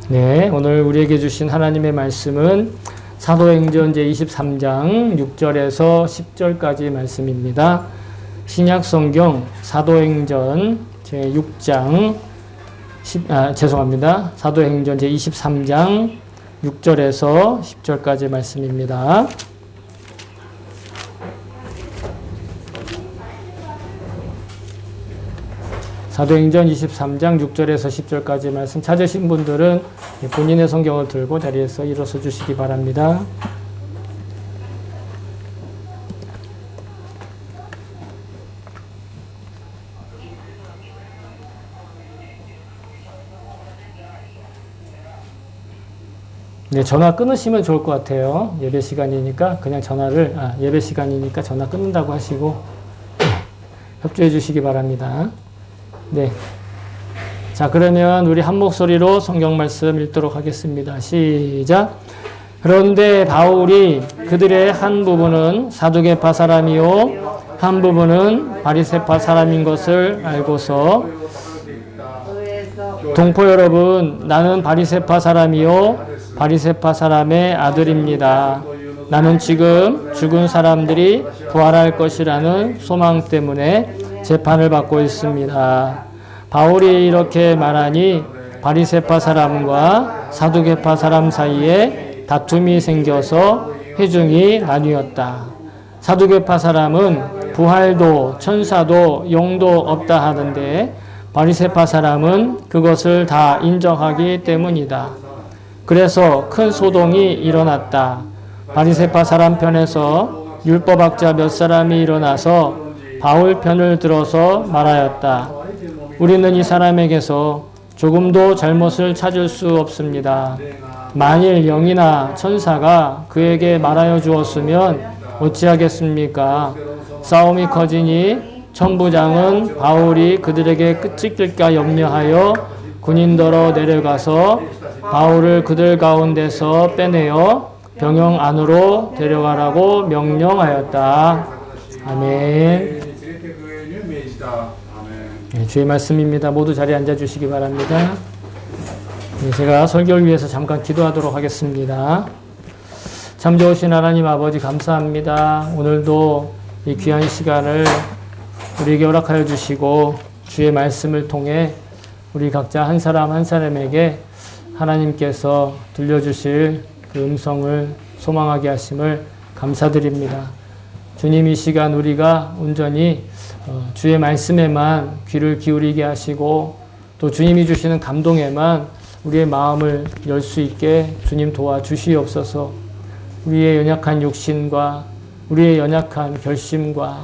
네, 오늘 우리에게 주신 하나님의 말씀은 사도행전 제23장 6절에서 10절까지 말씀입니다. 신약성경 사도행전 제6장 사도행전 제23장 6절에서 10절까지 말씀입니다. 사도행전 23장 6절에서 10절까지 말씀 찾으신 분들은 본인의 성경을 들고 자리에서 일어서 주시기 바랍니다. 네, 전화 끊으시면 좋을 것 같아요. 예배 시간이니까 그냥 예배 시간이니까 전화 끊는다고 하시고 협조해 주시기 바랍니다. 네. 자, 그러면 우리 한 목소리로 성경 말씀 읽도록 하겠습니다. 시작. 그런데 바울이 그들의 한 부분은 사두개파 사람이요 한 부분은 바리새파 사람인 것을 알고서 동포 여러분, 나는 바리새파 사람이요 바리새파 사람의 아들입니다. 나는 지금 죽은 사람들이 부활할 것이라는 소망 때문에 재판을 받고 있습니다. 바울이 이렇게 말하니 바리새파 사람과 사두개파 사람 사이에 다툼이 생겨서 회중이 나뉘었다. 사두개파 사람은 부활도 천사도 영도 없다 하던데 바리새파 사람은 그것을 다 인정하기 때문이다. 그래서 큰 소동이 일어났다. 바리새파 사람 편에서 율법학자 몇 사람이 일어나서 바울 편을 들어서 말하였다. 우리는 이 사람에게서 조금도 잘못을 찾을 수 없습니다. 만일 영이나 천사가 그에게 말하여 주었으면 어찌하겠습니까? 싸움이 커지니 천부장은 바울이 그들에게 찢길까 염려하여 군인더러 내려가서 바울을 그들 가운데서 빼내어 병영 안으로 데려가라고 명령하였다. 아멘. 네, 주의 말씀입니다. 모두 자리에 앉아주시기 바랍니다. 네, 제가 설교를 위해서 잠깐 기도하도록 하겠습니다. 참 좋으신 하나님 아버지 감사합니다. 오늘도 이 귀한 시간을 우리에게 허락하여 주시고 주의 말씀을 통해 우리 각자 한 사람 한 사람에게 하나님께서 들려주실 그 음성을 소망하게 하심을 감사드립니다. 주님, 이 시간 우리가 온전히 주의 말씀에만 귀를 기울이게 하시고 또 주님이 주시는 감동에만 우리의 마음을 열 수 있게 주님 도와주시옵소서. 우리의 연약한 육신과 우리의 연약한 결심과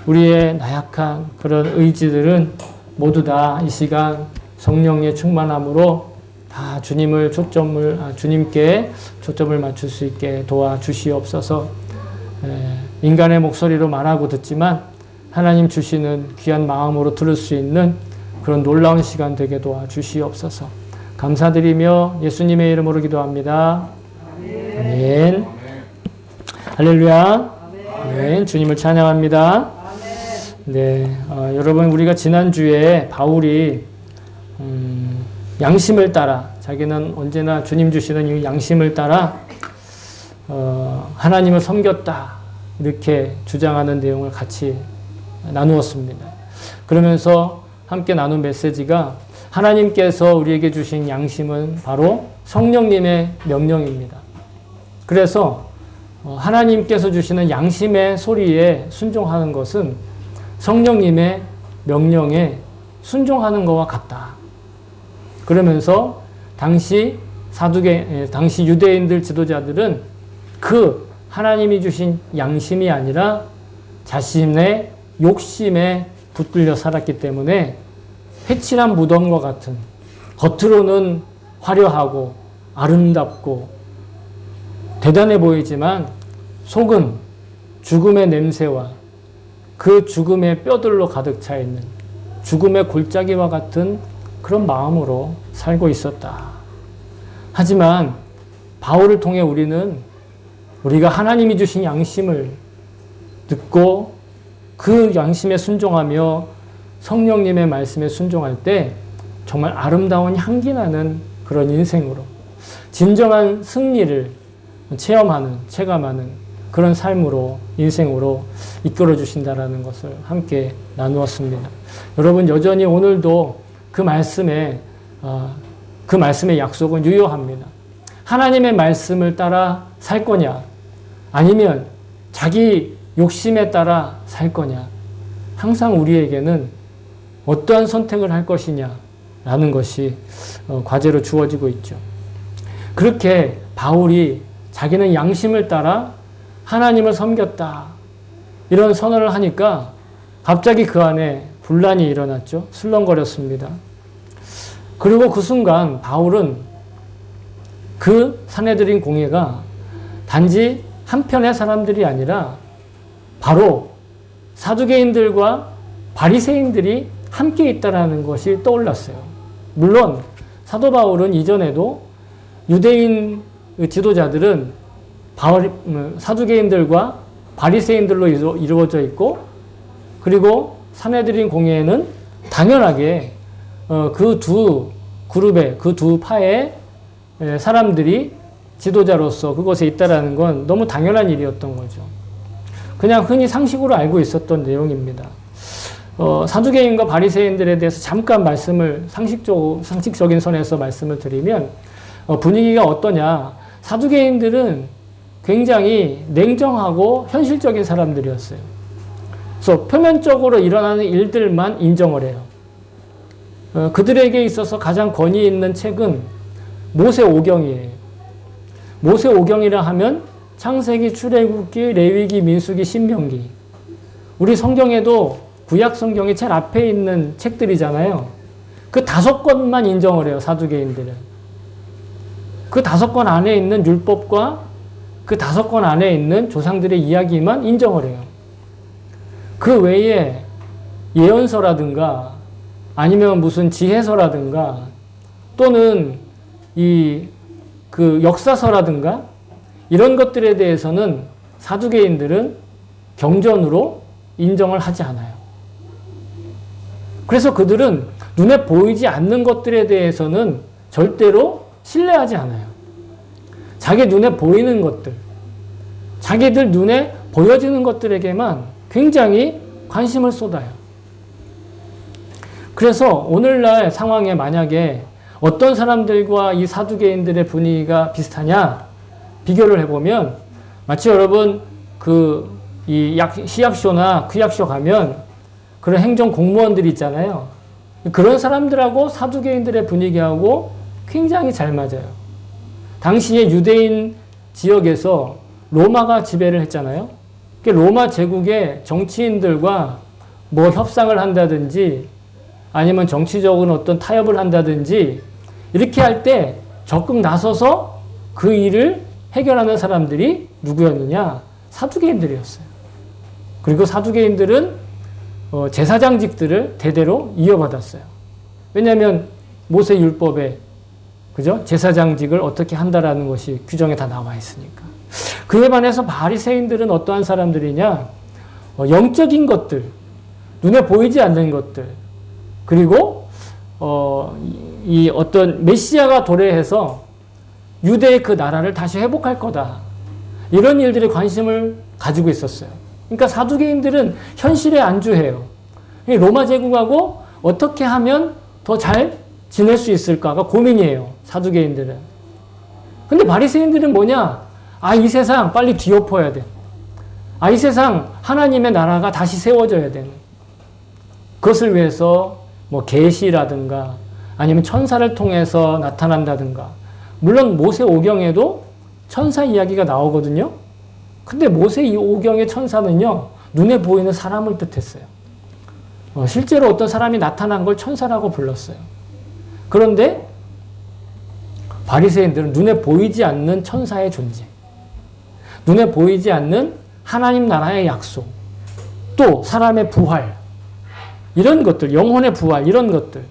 우리의 나약한 그런 의지들은 모두 다 이 시간 성령의 충만함으로 다 주님께 초점을 맞출 수 있게 도와주시옵소서. 인간의 목소리로 말하고 듣지만 하나님 주시는 귀한 마음으로 들을 수 있는 그런 놀라운 시간 되게 도와주시옵소서. 감사드리며 예수님의 이름으로 기도합니다. 아멘. 할렐루야. 아멘. 주님을 찬양합니다. 네, 여러분, 우리가 지난주에 바울이 양심을 따라, 자기는 언제나 주님 주시는 이 양심을 따라 하나님을 섬겼다, 이렇게 주장하는 내용을 같이 나누었습니다. 그러면서 함께 나눈 메시지가 하나님께서 우리에게 주신 양심은 바로 성령님의 명령입니다. 그래서 하나님께서 주시는 양심의 소리에 순종하는 것은 성령님의 명령에 순종하는 것과 같다. 그러면서 당시 유대인들 지도자들은 그 하나님이 주신 양심이 아니라 자신의 욕심에 붙들려 살았기 때문에 회칠한 무덤과 같은, 겉으로는 화려하고 아름답고 대단해 보이지만 속은 죽음의 냄새와 그 죽음의 뼈들로 가득 차 있는 죽음의 골짜기와 같은 그런 마음으로 살고 있었다. 하지만 바울을 통해 우리가 하나님이 주신 양심을 듣고 그 양심에 순종하며 성령님의 말씀에 순종할 때 정말 아름다운 향기 나는 그 그런 인생으로 진정한 승리를 체감하는 그런 삶으로 인생으로 이끌어 주신다라는 것을 함께 나누었습니다. 여러분 여전히 오늘도 그 말씀의 약속은 유효합니다. 하나님의 말씀을 따라 살 거냐 아니면 자기 욕심에 따라 살 거냐 항상 우리에게는 어떠한 선택을 할 것이냐라는 것이 과제로 주어지고 있죠. 그렇게 바울이 자기는 양심을 따라 하나님을 섬겼다 이런 선언을 하니까 갑자기 그 안에 분란이 일어났죠. 술렁거렸습니다. 그리고 그 순간 바울은 그 산헤드린 공회가 단지 한편의 사람들이 아니라 바로 사두개인들과 바리새인들이 함께 있다라는 것이 떠올랐어요. 물론 사도 바울은 이전에도 유대인 지도자들은 사두개인들과 바리새인들로 이루어져 있고 그리고 산헤드린 공회에는 당연하게 그 두 그룹의 그 두 파의 사람들이 지도자로서 그곳에 있다라는 건 너무 당연한 일이었던 거죠. 그냥 흔히 상식으로 알고 있었던 내용입니다. 사두개인과 바리새인들에 대해서 잠깐 상식적인 선에서 말씀을 드리면 분위기가 어떠냐. 사두개인들은 굉장히 냉정하고 현실적인 사람들이었어요. 그래서 표면적으로 일어나는 일들만 인정을 해요. 그들에게 있어서 가장 권위 있는 책은 모세오경이에요. 모세오경이라 하면 창세기, 출애굽기, 레위기, 민수기, 신명기. 우리 성경에도 구약 성경의 제일 앞에 있는 책들이잖아요. 그 5권만 인정을 해요, 사두개인들은. 그 5권 안에 있는 율법과 그 5권 안에 있는 조상들의 이야기만 인정을 해요. 그 외에 예언서라든가 아니면 무슨 지혜서라든가 또는 그 역사서라든가 이런 것들에 대해서는 사두개인들은 경전으로 인정을 하지 않아요. 그래서 그들은 눈에 보이지 않는 것들에 대해서는 절대로 신뢰하지 않아요. 자기 눈에 보이는 것들, 자기들 눈에 보여지는 것들에게만 굉장히 관심을 쏟아요. 그래서 오늘날 상황에 만약에 어떤 사람들과 이 사두개인들의 분위기가 비슷하냐 비교를 해보면 마치 여러분 이 시약소나区役所 가면 그런 행정 공무원들이 있잖아요. 그런 사람들하고 사두개인들의 분위기하고 굉장히 잘 맞아요. 당시에 유대인 지역에서 로마가 지배를 했잖아요. 로마 제국의 정치인들과 뭐 협상을 한다든지 아니면 정치적인 어떤 타협을 한다든지 이렇게 할 때 적극 나서서 그 일을 해결하는 사람들이 누구였느냐? 사두개인들이었어요. 그리고 사두개인들은 제사장직들을 대대로 이어받았어요. 왜냐하면 모세 율법에 그죠? 제사장직을 어떻게 한다라는 것이 규정에 다 나와 있으니까. 그에 반해서 바리새인들은 어떠한 사람들이냐? 영적인 것들, 눈에 보이지 않는 것들, 그리고 이 어떤 메시아가 도래해서 유대의 그 나라를 다시 회복할 거다. 이런 일들에 관심을 가지고 있었어요. 그러니까 사두개인들은 현실에 안주해요. 로마 제국하고 어떻게 하면 더 잘 지낼 수 있을까가 고민이에요. 사두개인들은. 근데 바리새인들은 뭐냐? 이 세상 빨리 뒤엎어야 돼. 이 세상 하나님의 나라가 다시 세워져야 되는. 그것을 위해서 뭐 계시라든가 아니면 천사를 통해서 나타난다든가. 물론 모세오경에도 천사 이야기가 나오거든요. 근데 모세오경의 천사는요, 눈에 보이는 사람을 뜻했어요. 실제로 어떤 사람이 나타난 걸 천사라고 불렀어요. 그런데 바리새인들은 눈에 보이지 않는 천사의 존재, 눈에 보이지 않는 하나님 나라의 약속, 또 사람의 부활, 이런 것들, 영혼의 부활, 이런 것들,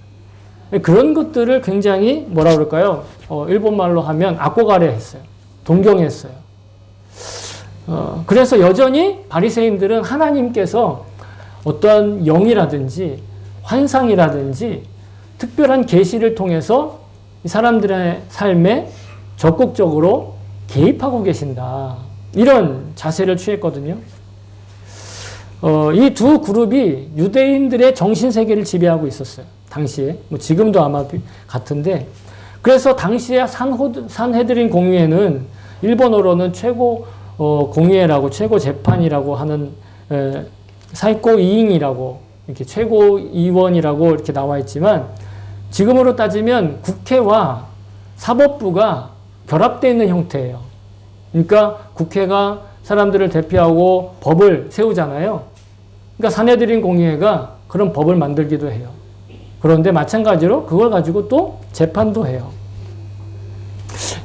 그런 것들을 굉장히 뭐라 그럴까요? 일본말로 하면 아꼬가레 했어요. 동경했어요. 그래서 여전히 바리새인들은 하나님께서 어떠한 영이라든지 환상이라든지 특별한 계시를 통해서 이 사람들의 삶에 적극적으로 개입하고 계신다. 이런 자세를 취했거든요. 이 두 그룹이 유대인들의 정신세계를 지배하고 있었어요. 당시에. 뭐 지금도 아마 같은데. 그래서 당시에 산헤드린 공의회는 일본어로는 최고 공의회라고, 최고 재판이라고 하는 사이코 이잉이라고, 이렇게 최고위원이라고 이렇게 나와 있지만, 지금으로 따지면 국회와 사법부가 결합되어 있는 형태예요. 그러니까 국회가 사람들을 대표하고 법을 세우잖아요. 그러니까 산헤드린 공의회가 그런 법을 만들기도 해요. 그런데 마찬가지로 그걸 가지고 또 재판도 해요.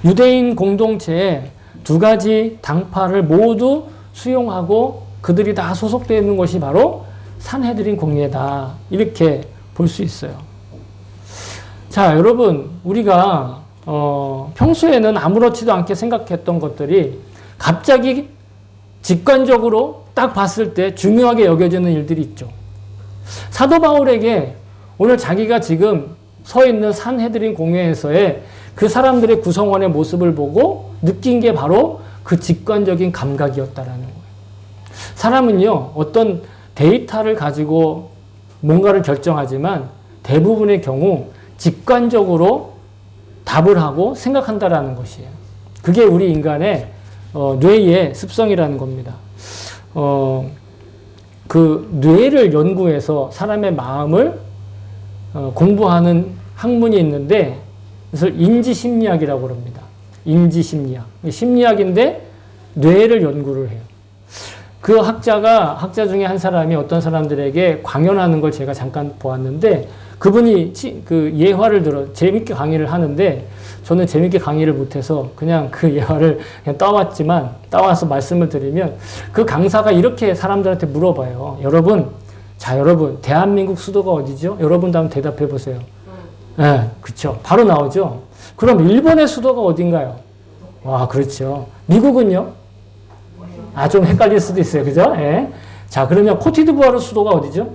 유대인 공동체에 두 가지 당파를 모두 수용하고 그들이 다 소속되어 있는 것이 바로 산헤드린 공의회다. 이렇게 볼 수 있어요. 자, 여러분, 우리가 평소에는 아무렇지도 않게 생각했던 것들이 갑자기 직관적으로 딱 봤을 때 중요하게 여겨지는 일들이 있죠. 사도 바울에게 오늘 자기가 지금 서 있는 산헤드린 공회에서의 그 사람들의 구성원의 모습을 보고 느낀 게 바로 그 직관적인 감각이었다라는 거예요. 사람은요, 어떤 데이터를 가지고 뭔가를 결정하지만 대부분의 경우 직관적으로 답을 하고 생각한다라는 것이에요. 그게 우리 인간의 뇌의 습성이라는 겁니다. 그 뇌를 연구해서 사람의 마음을 공부하는 학문이 있는데 그래서 인지심리학이라고 합니다. 인지심리학. 심리학인데 뇌를 연구를 해요. 그 학자 중에 한 사람이 어떤 사람들에게 강연하는 걸 제가 잠깐 보았는데 그분이 그 예화를 들어 재밌게 강의를 하는데 저는 재밌게 강의를 못해서 그냥 그 예화를 그냥 따와서 말씀을 드리면 그 강사가 이렇게 사람들한테 물어봐요. 여러분, 대한민국 수도가 어디죠? 여러분도 한번 대답해 보세요. 네, 그렇죠. 바로 나오죠. 그럼 일본의 수도가 어딘가요? 와, 그렇죠. 미국은요? 좀 헷갈릴 수도 있어요. 그죠? 네. 자, 그러면 코트디부아르 수도가 어디죠?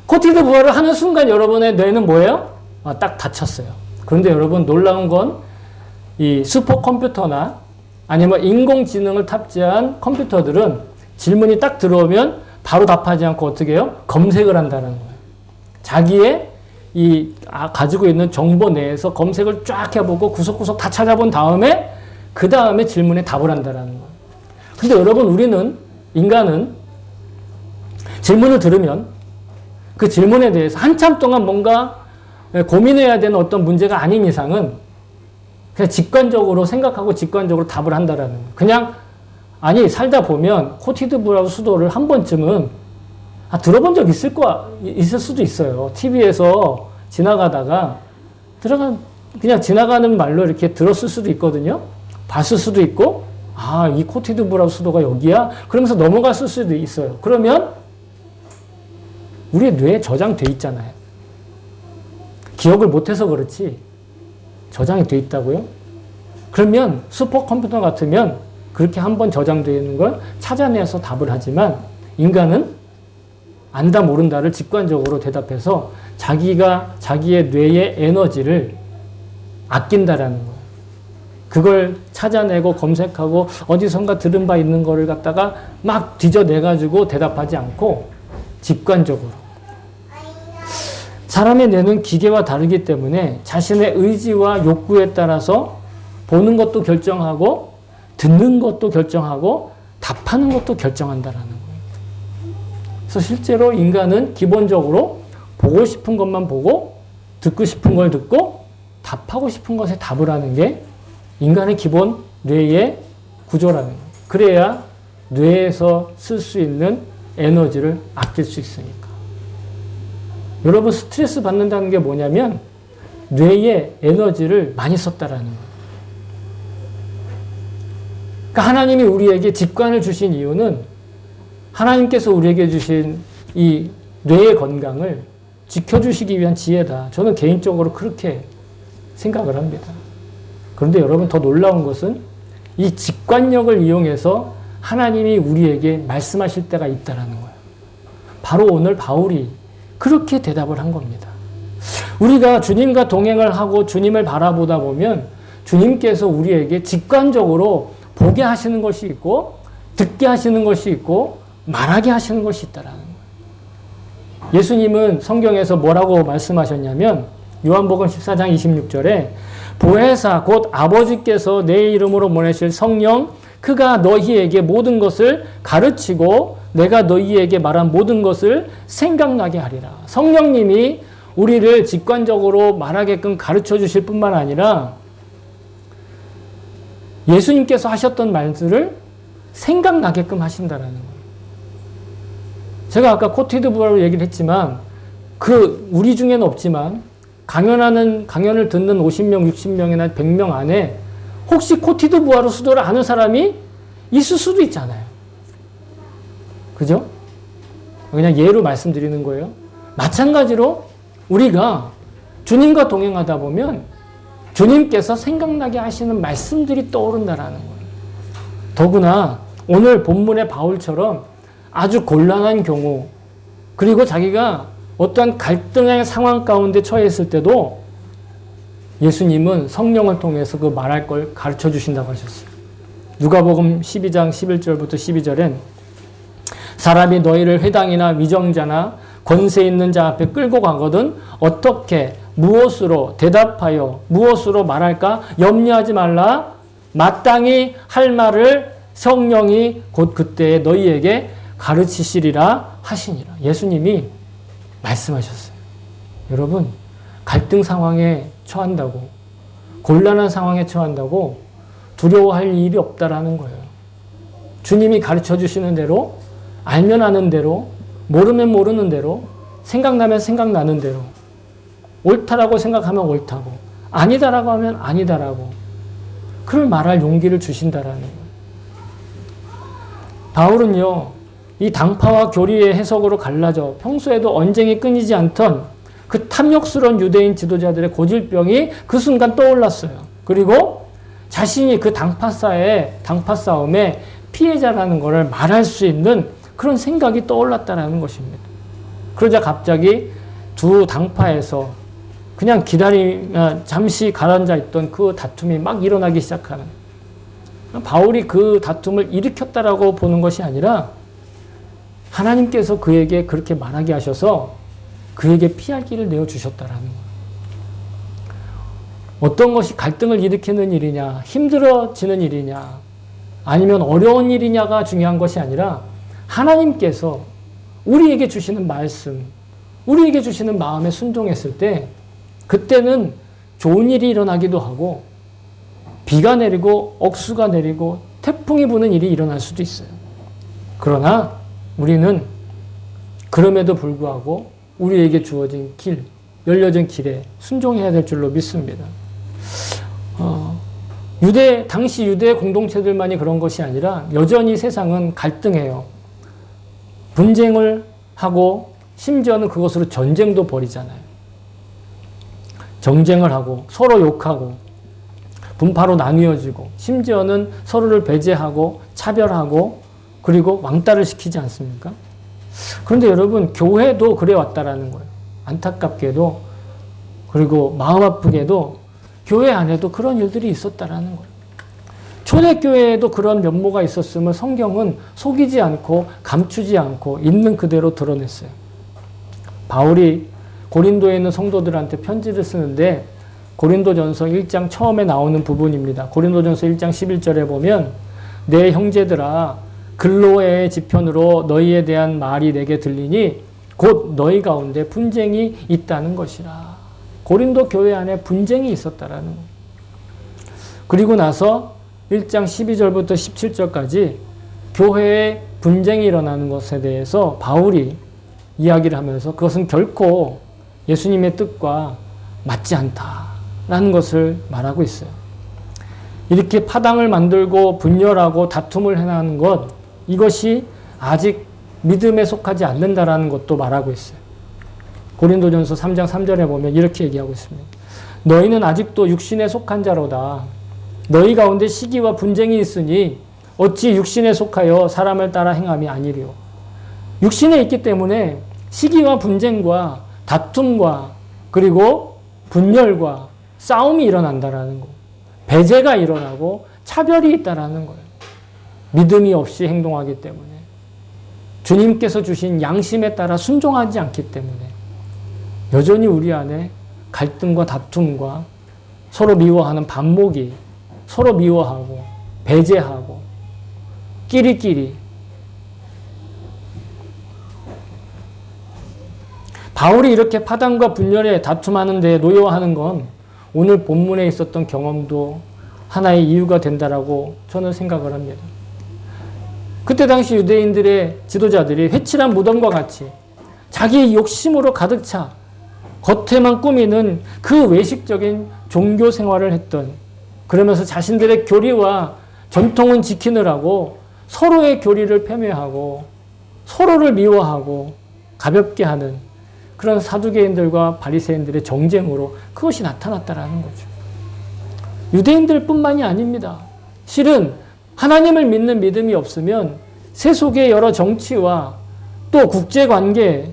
코트디부아르를 하는 순간 여러분의 뇌는 뭐예요? 딱 닫혔어요. 그런데 여러분 놀라운 건 이 슈퍼컴퓨터나 아니면 인공지능을 탑재한 컴퓨터들은 질문이 딱 들어오면 바로 답하지 않고 어떻게 해요? 검색을 한다는 거예요. 자기의 가지고 있는 정보 내에서 검색을 쫙 해보고 구석구석 다 찾아본 다음에 그 다음에 질문에 답을 한다는 거예요. 근데 여러분 인간은 질문을 들으면 그 질문에 대해서 한참 동안 뭔가 고민해야 되는 어떤 문제가 아닌 이상은 그냥 직관적으로 생각하고 직관적으로 답을 한다라는 거예요. 그냥 살다 보면 코트디부아르 수도를 한 번쯤은 들어본 적 있을 수도 있어요. TV에서 지나가다가 그냥 지나가는 말로 이렇게 들었을 수도 있거든요. 봤을 수도 있고 이 코트디부아르 수도가 여기야? 그러면서 넘어갔을 수도 있어요. 그러면 우리의 뇌에 저장돼 있잖아요. 기억을 못해서 그렇지 저장이 돼 있다고요? 그러면 슈퍼컴퓨터 같으면 그렇게 한번 저장되어 있는 걸 찾아내서 답을 하지만 인간은 안다 모른다를 직관적으로 대답해서 자기의 뇌의 에너지를 아낀다라는 거예요. 그걸 찾아내고 검색하고 어디선가 들은 바 있는 거를 갖다가 막 뒤져내가지고 대답하지 않고 직관적으로. 사람의 뇌는 기계와 다르기 때문에 자신의 의지와 욕구에 따라서 보는 것도 결정하고 듣는 것도 결정하고 답하는 것도 결정한다라는 거예요. 그래서 실제로 인간은 기본적으로 보고 싶은 것만 보고 듣고 싶은 걸 듣고 답하고 싶은 것에 답을 하는 게 인간의 기본 뇌의 구조라는 거예요. 그래야 뇌에서 쓸 수 있는 에너지를 아낄 수 있으니까. 여러분 스트레스 받는다는 게 뭐냐면 뇌의 에너지를 많이 썼다라는 거예요. 그러니까 하나님이 우리에게 직관을 주신 이유는 하나님께서 우리에게 주신 이 뇌의 건강을 지켜주시기 위한 지혜다. 저는 개인적으로 그렇게 생각을 합니다. 그런데 여러분 더 놀라운 것은 이 직관력을 이용해서 하나님이 우리에게 말씀하실 때가 있다는 거예요. 바로 오늘 바울이 그렇게 대답을 한 겁니다. 우리가 주님과 동행을 하고 주님을 바라보다 보면 주님께서 우리에게 직관적으로 보게 하시는 것이 있고 듣게 하시는 것이 있고 말하게 하시는 것이 있다라는 거예요. 예수님은 성경에서 뭐라고 말씀하셨냐면 요한복음 14장 26절에 보혜사 곧 아버지께서 내 이름으로 보내실 성령 그가 너희에게 모든 것을 가르치고 내가 너희에게 말한 모든 것을 생각나게 하리라. 성령님이 우리를 직관적으로 말하게끔 가르쳐 주실 뿐만 아니라 예수님께서 하셨던 말들을 생각나게끔 하신다라는 거예요. 제가 아까 코티드부아로 얘기를 했지만 우리 중에는 없지만 강연을 듣는 50명, 60명이나 100명 안에 혹시 코티드부아르 수도를 아는 사람이 있을 수도 있잖아요. 그죠? 그냥 예로 말씀드리는 거예요. 마찬가지로 우리가 주님과 동행하다 보면 주님께서 생각나게 하시는 말씀들이 떠오른다라는 거예요. 더구나 오늘 본문의 바울처럼 아주 곤란한 경우 그리고 자기가 어떠한 갈등의 상황 가운데 처해 있을 때도 예수님은 성령을 통해서 그 말할 걸 가르쳐 주신다고 하셨어요. 누가복음 12장 11절부터 12절엔 사람이 너희를 회당이나 위정자나 권세 있는 자 앞에 끌고 가거든 어떻게 무엇으로 대답하여 무엇으로 말할까 염려하지 말라. 마땅히 할 말을 성령이 곧 그때에 너희에게 가르치시리라 하시니라. 예수님이 말씀하셨어요. 여러분 갈등 상황에 처한다고 곤란한 상황에 처한다고 두려워할 일이 없다라는 거예요. 주님이 가르쳐 주시는 대로 알면 아는 대로 모르면 모르는 대로 생각나면 생각나는 대로 옳다라고 생각하면 옳다고 아니다라고 하면 아니다라고 그걸 말할 용기를 주신다라는 거예요. 바울은요. 이 당파와 교리의 해석으로 갈라져 평소에도 언쟁이 끊이지 않던 그 탐욕스러운 유대인 지도자들의 고질병이 그 순간 떠올랐어요. 그리고 자신이 그 당파 싸움의 피해자라는 것을 말할 수 있는 그런 생각이 떠올랐다는 것입니다. 그러자 갑자기 두 당파에서 그냥 잠시 가라앉아 있던 그 다툼이 막 일어나기 시작하는 바울이 그 다툼을 일으켰다라고 보는 것이 아니라 하나님께서 그에게 그렇게 말하게 하셔서 그에게 피할 길을 내어주셨다라는 거예요. 어떤 것이 갈등을 일으키는 일이냐, 힘들어지는 일이냐, 아니면 어려운 일이냐가 중요한 것이 아니라 하나님께서 우리에게 주시는 말씀, 우리에게 주시는 마음에 순종했을 때 그때는 좋은 일이 일어나기도 하고 비가 내리고 억수가 내리고 태풍이 부는 일이 일어날 수도 있어요. 그러나 우리는 그럼에도 불구하고 우리에게 주어진 길, 열려진 길에 순종해야 될 줄로 믿습니다. 당시 유대 공동체들만이 그런 것이 아니라 여전히 세상은 갈등해요. 분쟁을 하고 심지어는 그것으로 전쟁도 벌이잖아요. 정쟁을 하고 서로 욕하고 분파로 나뉘어지고 심지어는 서로를 배제하고 차별하고 그리고 왕따를 시키지 않습니까? 그런데 여러분 교회도 그래 왔다라는 거예요. 안타깝게도 그리고 마음 아프게도 교회 안에도 그런 일들이 있었다라는 거예요. 초대교회에도 그런 면모가 있었음을 성경은 속이지 않고 감추지 않고 있는 그대로 드러냈어요. 바울이 고린도에 있는 성도들한테 편지를 쓰는데 고린도전서 1장 처음에 나오는 부분입니다. 고린도전서 1장 11절에 보면 내 형제들아 글로의 지편으로 너희에 대한 말이 내게 들리니 곧 너희 가운데 분쟁이 있다는 것이라. 고린도 교회 안에 분쟁이 있었다라는 거예요. 그리고 나서 1장 12절부터 17절까지 교회에 분쟁이 일어나는 것에 대해서 바울이 이야기를 하면서 그것은 결코 예수님의 뜻과 맞지 않다라는 것을 말하고 있어요. 이렇게 파당을 만들고 분열하고 다툼을 해나가는 것, 이것이 아직 믿음에 속하지 않는다라는 것도 말하고 있어요. 고린도전서 3장 3절에 보면 이렇게 얘기하고 있습니다. 너희는 아직도 육신에 속한 자로다. 너희 가운데 시기와 분쟁이 있으니 어찌 육신에 속하여 사람을 따라 행함이 아니리요. 육신에 있기 때문에 시기와 분쟁과 다툼과 그리고 분열과 싸움이 일어난다라는 거. 배제가 일어나고 차별이 있다라는 거예요. 믿음이 없이 행동하기 때문에. 주님께서 주신 양심에 따라 순종하지 않기 때문에 여전히 우리 안에 갈등과 다툼과 서로 미워하는 반목이 서로 미워하고 배제하고 끼리끼리. 바울이 이렇게 파당과 분열에 다툼하는 데 노여워하는 건 오늘 본문에 있었던 경험도 하나의 이유가 된다라고 저는 생각을 합니다. 그때 당시 유대인들의 지도자들이 회칠한 무덤과 같이 자기 욕심으로 가득 차 겉에만 꾸미는 그 외식적인 종교 생활을 했던, 그러면서 자신들의 교리와 전통은 지키느라고 서로의 교리를 폄훼하고 서로를 미워하고 가볍게 하는 그런 사두개인들과 바리새인들의 정쟁으로 그것이 나타났다라는 거죠. 유대인들뿐만이 아닙니다. 실은 하나님을 믿는 믿음이 없으면 세속의 여러 정치와 또 국제관계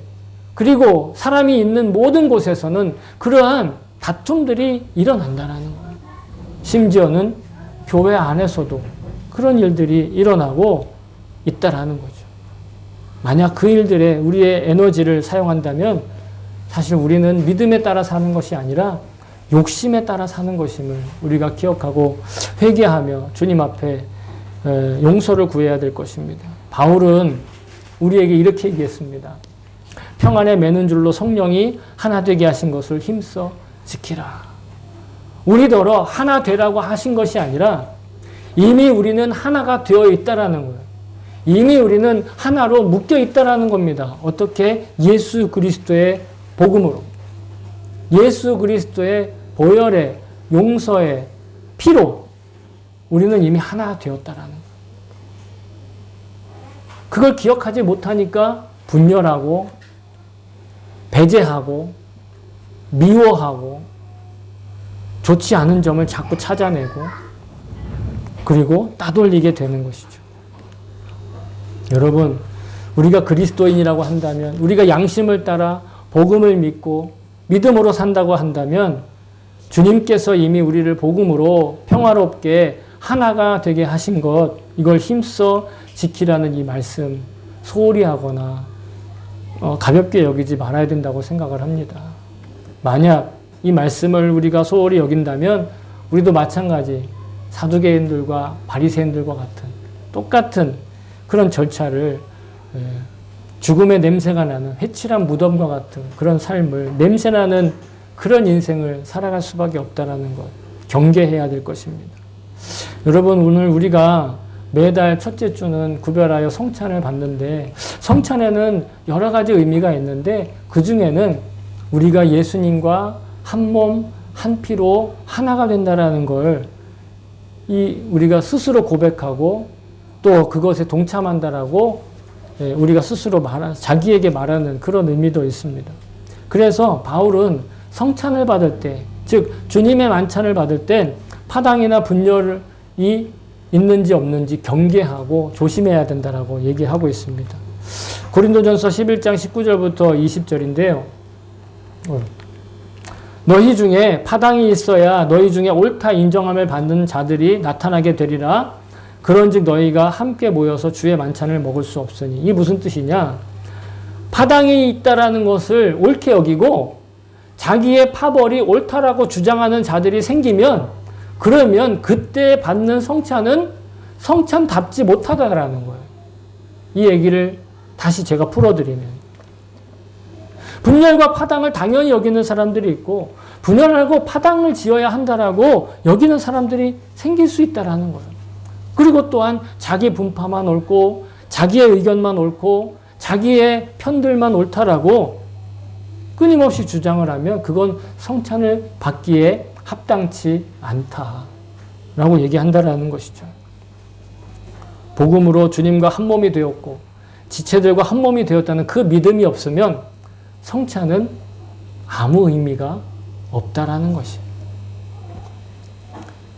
그리고 사람이 있는 모든 곳에서는 그러한 다툼들이 일어난다는 거예요. 심지어는 교회 안에서도 그런 일들이 일어나고 있다라는 거죠. 만약 그 일들에 우리의 에너지를 사용한다면 사실 우리는 믿음에 따라 사는 것이 아니라 욕심에 따라 사는 것임을 우리가 기억하고 회개하며 주님 앞에 용서를 구해야 될 것입니다. 바울은 우리에게 이렇게 얘기했습니다. 평안에 매는 줄로 성령이 하나 되게 하신 것을 힘써 지키라. 우리더러 하나 되라고 하신 것이 아니라 이미 우리는 하나가 되어 있다라는 거예요. 이미 우리는 하나로 묶여 있다라는 겁니다. 어떻게? 예수 그리스도의 복음으로. 예수 그리스도의 보혈의 용서의 피로 우리는 이미 하나 되었다라는 거예요. 그걸 기억하지 못하니까 분열하고 배제하고 미워하고 좋지 않은 점을 자꾸 찾아내고 그리고 따돌리게 되는 것이죠. 여러분, 우리가 그리스도인이라고 한다면, 우리가 양심을 따라 복음을 믿고 믿음으로 산다고 한다면 주님께서 이미 우리를 복음으로 평화롭게 하나가 되게 하신 것, 이걸 힘써 지키라는 이 말씀 소홀히 하거나 가볍게 여기지 말아야 된다고 생각을 합니다. 만약 이 말씀을 우리가 소홀히 여긴다면 우리도 마찬가지 사두개인들과 바리새인들과 같은 똑같은 그런 절차를 죽음의 냄새가 나는 회칠한 무덤과 같은 그런 삶을, 냄새나는 그런 인생을 살아갈 수밖에 없다는 것 경계해야 될 것입니다. 여러분, 오늘 우리가 매달 첫째 주는 구별하여 성찬을 받는데 성찬에는 여러 가지 의미가 있는데 그 중에는 우리가 예수님과 한 몸, 한 피로 하나가 된다라는 걸 우리가 스스로 고백하고 또 그것에 동참한다라고 우리가 스스로 자기에게 말하는 그런 의미도 있습니다. 그래서 바울은 성찬을 받을 때, 즉 주님의 만찬을 받을 땐 파당이나 분열이 있는지 없는지 경계하고 조심해야 된다라고 얘기하고 있습니다. 고린도전서 11장 19절부터 20절인데요. 너희 중에 파당이 있어야 너희 중에 옳다 인정함을 받는 자들이 나타나게 되리라. 그런즉 너희가 함께 모여서 주의 만찬을 먹을 수 없으니. 이게 무슨 뜻이냐? 파당이 있다라는 것을 옳게 여기고 자기의 파벌이 옳다라고 주장하는 자들이 생기면 그러면 그때 받는 성찬은 성찬답지 못하다라는 거예요. 이 얘기를 다시 제가 풀어드리면 분열과 파당을 당연히 여기는 사람들이 있고 분열하고 파당을 지어야 한다라고 여기는 사람들이 생길 수 있다라는 거예요. 그리고 또한 자기 분파만 옳고 자기의 의견만 옳고 자기의 편들만 옳다라고 끊임없이 주장을 하면 그건 성찬을 받기에 합당치 않다라고 얘기한다라는 것이죠. 복음으로 주님과 한 몸이 되었고 지체들과 한 몸이 되었다는 그 믿음이 없으면 성찬은 아무 의미가 없다라는 것이에요.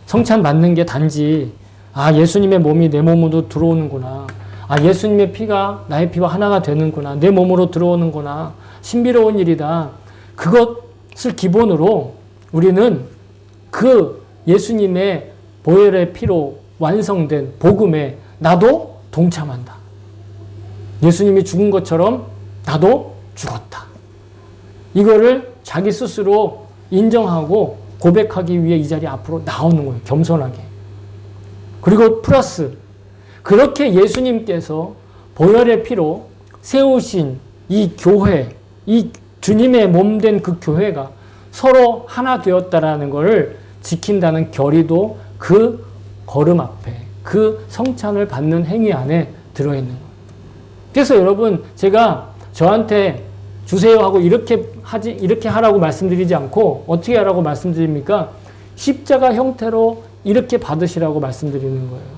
성찬 받는 게 단지 예수님의 몸이 내 몸으로 들어오는구나. 예수님의 피가 나의 피와 하나가 되는구나. 내 몸으로 들어오는구나. 신비로운 일이다. 그것 기본으로 우리는 그 예수님의 보혈의 피로 완성된 복음에 나도 동참한다. 예수님이 죽은 것처럼 나도 죽었다. 이거를 자기 스스로 인정하고 고백하기 위해 이 자리에 앞으로 나오는 거예요. 겸손하게. 그리고 플러스 그렇게 예수님께서 보혈의 피로 세우신 이 교회, 이 주님의 몸된 그 교회가 서로 하나 되었다라는 것을 지킨다는 결의도 그 걸음 앞에, 그 성찬을 받는 행위 안에 들어있는 거예요. 그래서 여러분, 제가 저한테 주세요 하고 이렇게 하라고 말씀드리지 않고 어떻게 하라고 말씀드립니까? 십자가 형태로 이렇게 받으시라고 말씀드리는 거예요.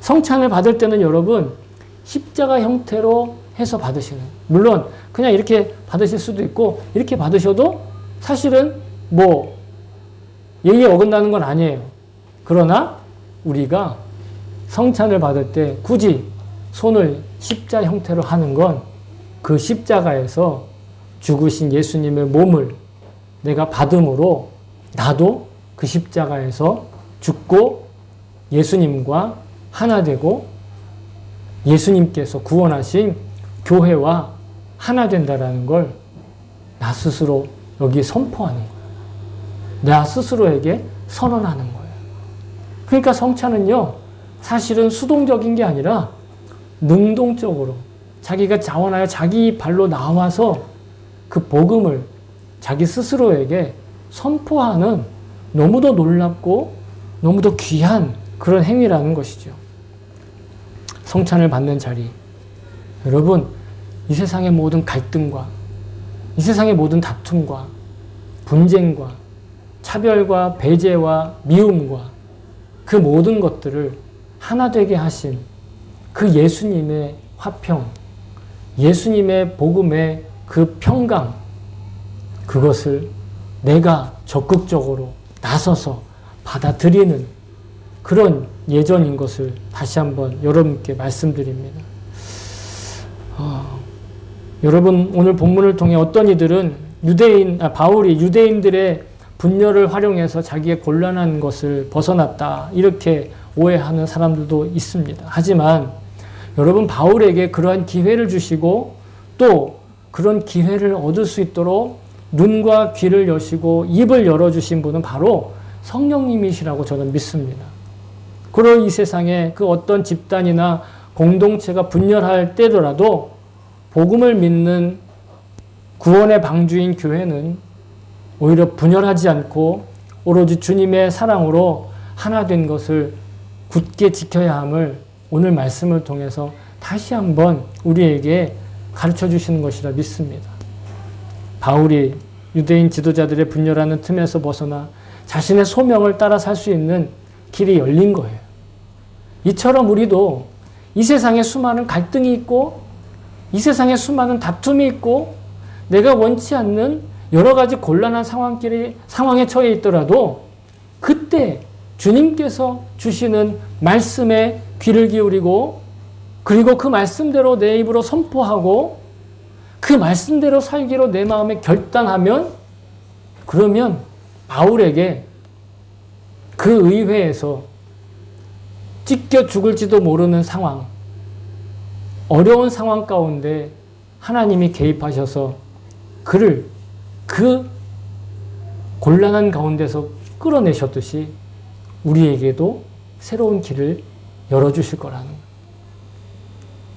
성찬을 받을 때는 여러분, 십자가 형태로 해서 받으시는. 물론 그냥 이렇게 받으실 수도 있고 이렇게 받으셔도 사실은 뭐 예의에 어긋나는 건 아니에요. 그러나 우리가 성찬을 받을 때 굳이 손을 십자 형태로 하는 건 그 십자가에서 죽으신 예수님의 몸을 내가 받음으로 나도 그 십자가에서 죽고 예수님과 하나 되고 예수님께서 구원하신 교회와 하나 된다라는 걸 나 스스로 여기 선포하는 거예요. 나 스스로에게 선언하는 거예요. 그러니까 성찬은요, 사실은 수동적인 게 아니라 능동적으로 자기가 자원하여 자기 발로 나와서 그 복음을 자기 스스로에게 선포하는 너무도 놀랍고 너무도 귀한 그런 행위라는 것이죠. 성찬을 받는 자리. 여러분, 이 세상의 모든 갈등과 이 세상의 모든 다툼과 분쟁과 차별과 배제와 미움과 그 모든 것들을 하나 되게 하신 그 예수님의 화평, 예수님의 복음의 그 평강, 그것을 내가 적극적으로 나서서 받아들이는 그런 예전인 것을 다시 한번 여러분께 말씀드립니다. 여러분, 오늘 본문을 통해 어떤 이들은 바울이 유대인들의 분열을 활용해서 자기의 곤란한 것을 벗어났다, 이렇게 오해하는 사람들도 있습니다. 하지만 여러분, 바울에게 그러한 기회를 주시고 또 그런 기회를 얻을 수 있도록 눈과 귀를 여시고 입을 열어주신 분은 바로 성령님이시라고 저는 믿습니다. 그러 이 세상에 그 어떤 집단이나 공동체가 분열할 때더라도 복음을 믿는 구원의 방주인 교회는 오히려 분열하지 않고 오로지 주님의 사랑으로 하나 된 것을 굳게 지켜야 함을 오늘 말씀을 통해서 다시 한번 우리에게 가르쳐 주시는 것이라 믿습니다. 바울이 유대인 지도자들의 분열하는 틈에서 벗어나 자신의 소명을 따라 살 수 있는 길이 열린 거예요. 이처럼 우리도 이 세상에 수많은 갈등이 있고 이 세상에 수많은 다툼이 있고 내가 원치 않는 여러 가지 곤란한 상황에 처해 있더라도 그때 주님께서 주시는 말씀에 귀를 기울이고 그리고 그 말씀대로 내 입으로 선포하고 그 말씀대로 살기로 내 마음에 결단하면 그러면 바울에게 그 의회에서 찢겨 죽을지도 모르는 상황, 어려운 상황 가운데 하나님이 개입하셔서 그를 그 곤란한 가운데서 끌어내셨듯이 우리에게도 새로운 길을 열어주실 거라는 거예요.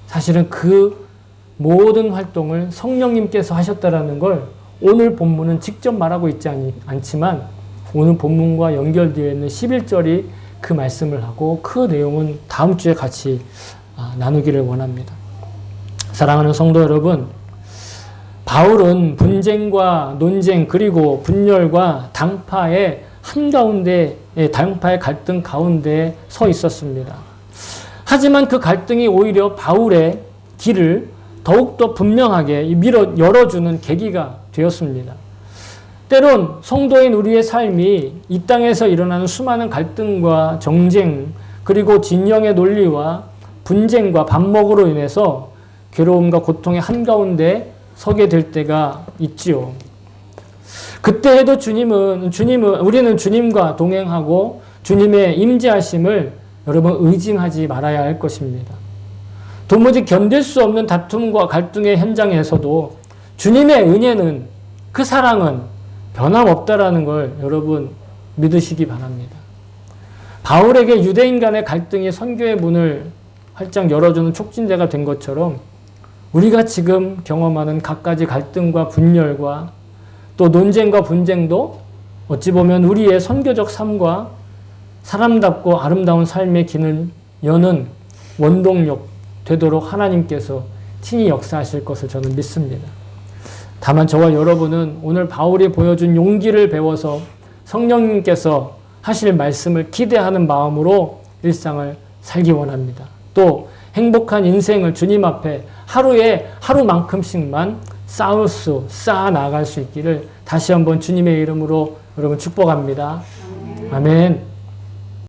사실은 그 모든 활동을 성령님께서 하셨다라는 걸 오늘 본문은 직접 말하고 있지 않지만 오늘 본문과 연결되어 있는 11절이 그 말씀을 하고 그 내용은 다음 주에 같이 나누기를 원합니다. 사랑하는 성도 여러분, 바울은 분쟁과 논쟁 그리고 분열과 당파의 한가운데, 당파의 갈등 가운데 서 있었습니다. 하지만 그 갈등이 오히려 바울의 길을 더욱더 분명하게 열어주는 계기가 되었습니다. 때론 성도인 우리의 삶이 이 땅에서 일어나는 수많은 갈등과 정쟁 그리고 진영의 논리와 분쟁과 반목으로 인해서 괴로움과 고통의 한가운데 서게 될 때가 있지요. 그때 해도 우리는 주님과 동행하고 주님의 임재하심을 여러분 의심하지 말아야 할 것입니다. 도무지 견딜 수 없는 다툼과 갈등의 현장에서도 주님의 은혜는, 그 사랑은 변함없다라는 걸 여러분 믿으시기 바랍니다. 바울에게 유대인 간의 갈등이 선교의 문을 활짝 열어주는 촉진제가 된 것처럼 우리가 지금 경험하는 갖가지 갈등과 분열과 또 논쟁과 분쟁도 어찌 보면 우리의 선교적 삶과 사람답고 아름다운 삶의 길을 여는 원동력 되도록 하나님께서 친히 역사하실 것을 저는 믿습니다. 다만 저와 여러분은 오늘 바울이 보여준 용기를 배워서 성령님께서 하실 말씀을 기대하는 마음으로 일상을 살기 원합니다. 또 행복한 인생을 주님 앞에 하루에 하루만큼씩만 쌓아 나갈 수 있기를 다시 한번 주님의 이름으로 여러분 축복합니다. 아멘.